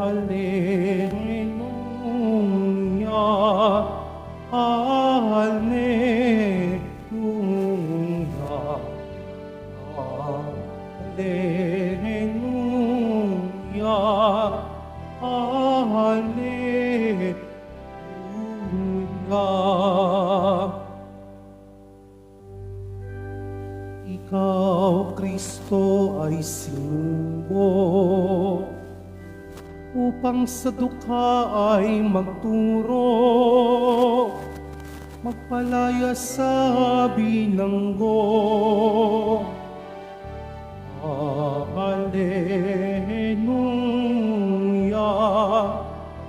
Alleluia, Alleluia, Alleluia, Alleluia. Ikaw, Kristo, ay sinugo upang sa dukha ay magturo, magpalaya sa binanggo. Alleluia,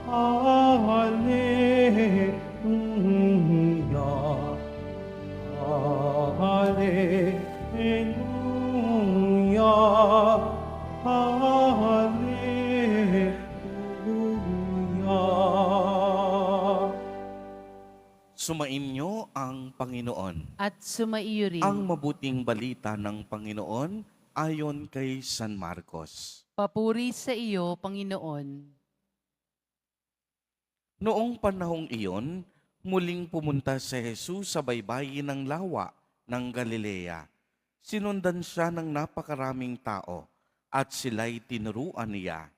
Alleluia, Alleluia, Alleluia. Sumainyo ang Panginoon. At sumaiyo rin. Ang mabuting balita ng Panginoon ayon kay San Marcos. Papuri sa iyo, Panginoon. Noong panahong iyon, muling pumunta si Jesus sa baybayin ng lawa ng Galilea. Sinundan siya ng napakaraming tao at sila'y tinuruan niya.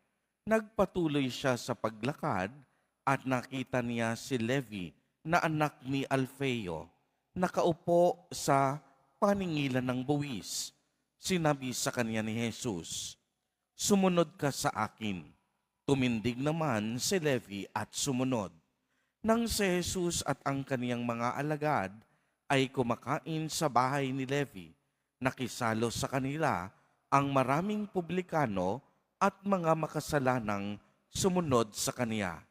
Nagpatuloy siya sa paglakad at nakita niya si Levi na anak ni Alfeo, nakaupo sa paningilan ng buwis. Sinabi sa kanya ni Jesus, "Sumunod ka sa akin." Tumindig naman si Levi at sumunod. Nang si Jesus at ang kaniyang mga alagad ay kumakain sa bahay ni Levi, nakisalo sa kanila ang maraming publikano at mga makasalanang sumunod sa kaniya.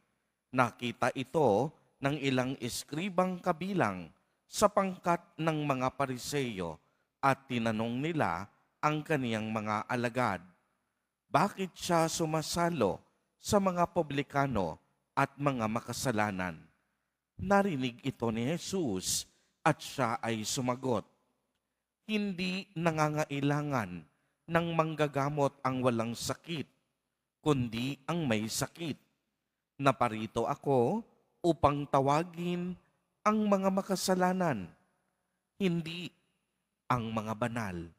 Nakita ito ng ilang eskribang kabilang sa pangkat ng mga Pariseyo at tinanong nila ang kaniyang mga alagad, bakit siya sumasalo sa mga publikano at mga makasalanan? Narinig ito ni Jesus at siya ay sumagot, hindi nangangailangan ng manggagamot ang walang sakit, kundi ang may sakit. Naparito ako upang tawagin ang mga makasalanan, hindi ang mga banal.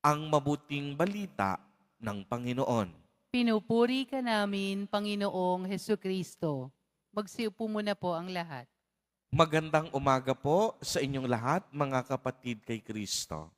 Ang mabuting balita ng Panginoon. Pinupuri ka namin, Panginoong Hesukristo. Magsiupo muna po ang lahat. Magandang umaga po sa inyong lahat, mga kapatid kay Kristo.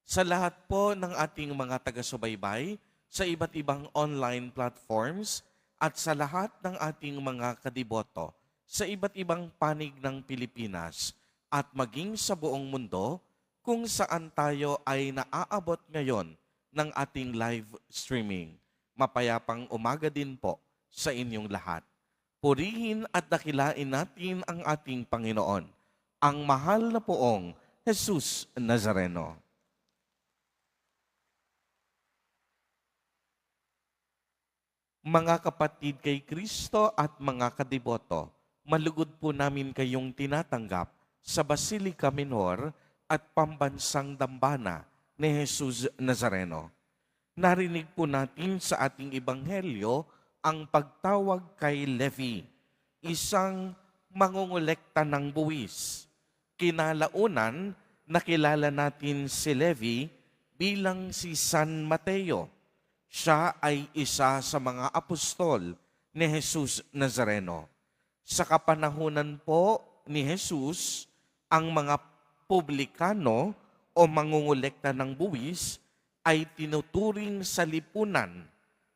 Sa lahat po ng ating mga taga-subaybay sa iba't ibang online platforms at sa lahat ng ating mga kadiboto sa iba't ibang panig ng Pilipinas at maging sa buong mundo kung saan tayo ay naaabot ngayon ng ating live streaming. Mapayapang umaga din po sa inyong lahat. Purihin at dakilain natin ang ating Panginoon, ang mahal na poong Jesus Nazareno. Mga kapatid kay Kristo at mga kadiboto, malugod po namin kayong tinatanggap sa Basilica Minor at Pambansang Dambana ni Jesus Nazareno. Narinig po natin sa ating ebanghelyo ang pagtawag kay Levi, isang mangungulekta ng buwis. Kinalaunan, nakilala natin si Levi bilang si San Mateo. Siya ay isa sa mga apostol ni Jesus Nazareno. Sa kapanahunan po ni Jesus, ang mga publikano o mangungulekta ng buwis ay tinuturing sa lipunan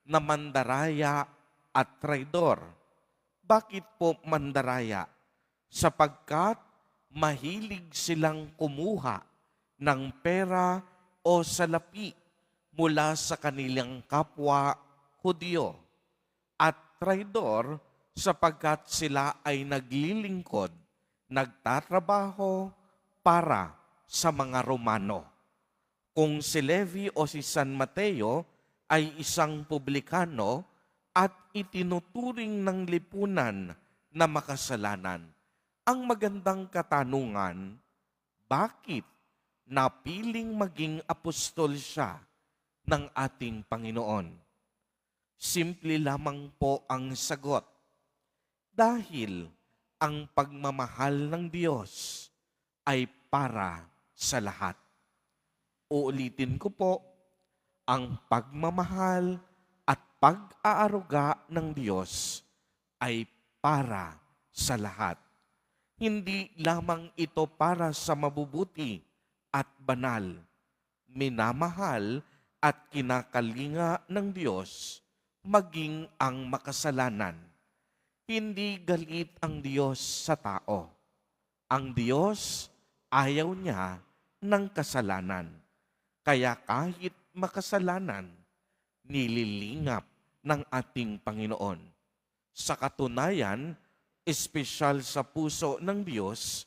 na mandaraya at traidor. Bakit po mandaraya? Sapagkat mahilig silang kumuha ng pera o salapi mula sa kanilang kapwa Hudyo, at traidor sapagkat sila ay naglilingkod, nagtatrabaho para sa mga Romano. Kung si Levi o si San Mateo ay isang publikano at itinuturing ng lipunan na makasalanan, ang magandang katanungan, bakit napiling maging apostol siya ng ating Panginoon? Simple lamang po ang sagot. Dahil ang pagmamahal ng Diyos ay para sa lahat. Uulitin ko po, ang pagmamahal at pag-aaruga ng Diyos ay para sa lahat. Hindi lamang ito para sa mabubuti at banal. Minamahal at kinakalinga ng Diyos maging ang makasalanan. Hindi galit ang Diyos sa tao. Ang Diyos ayaw niya ng kasalanan. Kaya kahit makasalanan, nililingap ng ating Panginoon. Sa katunayan, espesyal sa puso ng Diyos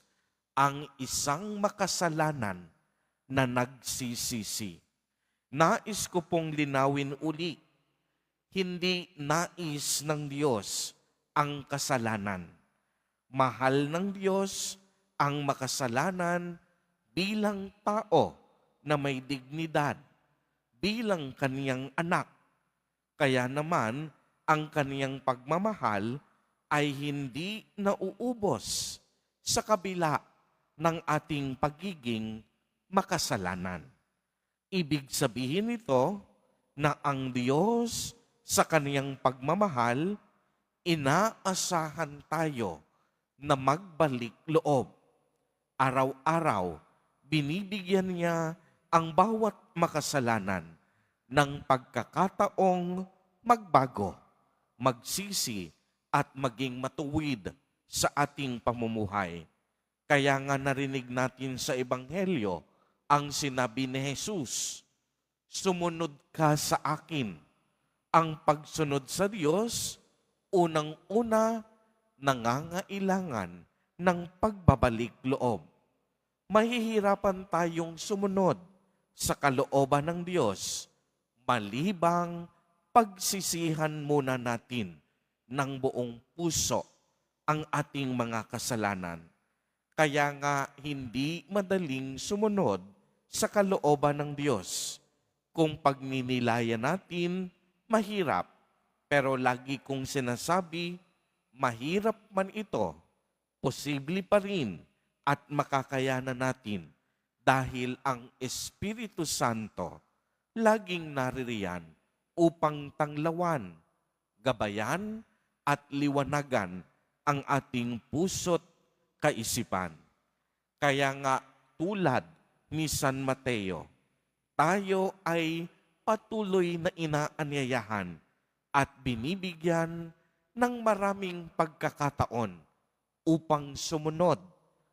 ang isang makasalanan na nagsisisi. Nais ko pong linawin uli, hindi nais ng Diyos ang kasalanan. Mahal ng Diyos ang makasalanan bilang tao na may dignidad, bilang kaniyang anak. Kaya naman, ang kaniyang pagmamahal ay hindi nauubos sa kabila ng ating pagiging makasalanan. Ibig sabihin nito na ang Diyos sa kaniyang pagmamahal, inaasahan tayo na magbalik loob. Araw-araw, binibigyan niya ang bawat makasalanan ng pagkakataong magbago, magsisi at maging matuwid sa ating pamumuhay. Kaya nga narinig natin sa Ebanghelyo ang sinabi ni Jesus, "Sumunod ka sa akin." Ang pagsunod sa Diyos, unang-una, nangangailangan ng pagbabalik loob. Mahihirapan tayong sumunod sa kalooban ng Diyos, malibang pagsisihan muna natin ng buong puso ang ating mga kasalanan. Kaya nga hindi madaling sumunod sa kalooban ng Diyos. Kung pagninilayan natin, mahirap. Pero lagi kong sinasabi, mahirap man ito, posible pa rin at makakayanan natin dahil ang Espiritu Santo laging naririyan upang tanglawan, gabayan at liwanagan ang ating puso't kaisipan. Kaya nga tulad ni San Mateo, tayo ay patuloy na inaanyayahan at binibigyan ng maraming pagkakataon upang sumunod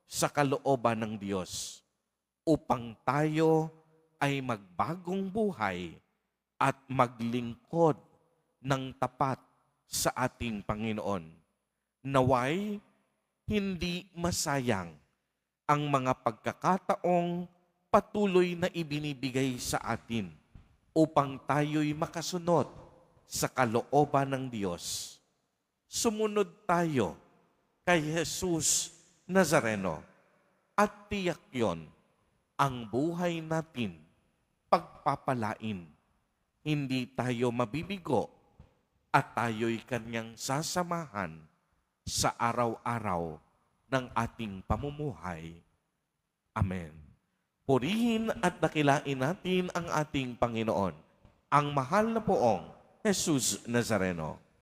sa kalooban ng Diyos, upang tayo ay magbagong buhay at maglingkod ng tapat sa ating Panginoon. Naway, hindi masayang ang mga pagkakataong patuloy na ibinibigay sa atin upang tayo'y makasunod sa kalooban ng Diyos. Sumunod tayo kay Jesus Nazareno at tiyak yon ang buhay natin pagpapalain. Hindi tayo mabibigo at tayo'y kanyang sasamahan sa araw-araw ng ating pamumuhay. Amen. Purihin at dakilain natin ang ating Panginoon, ang mahal na poong Jesus Nazareno.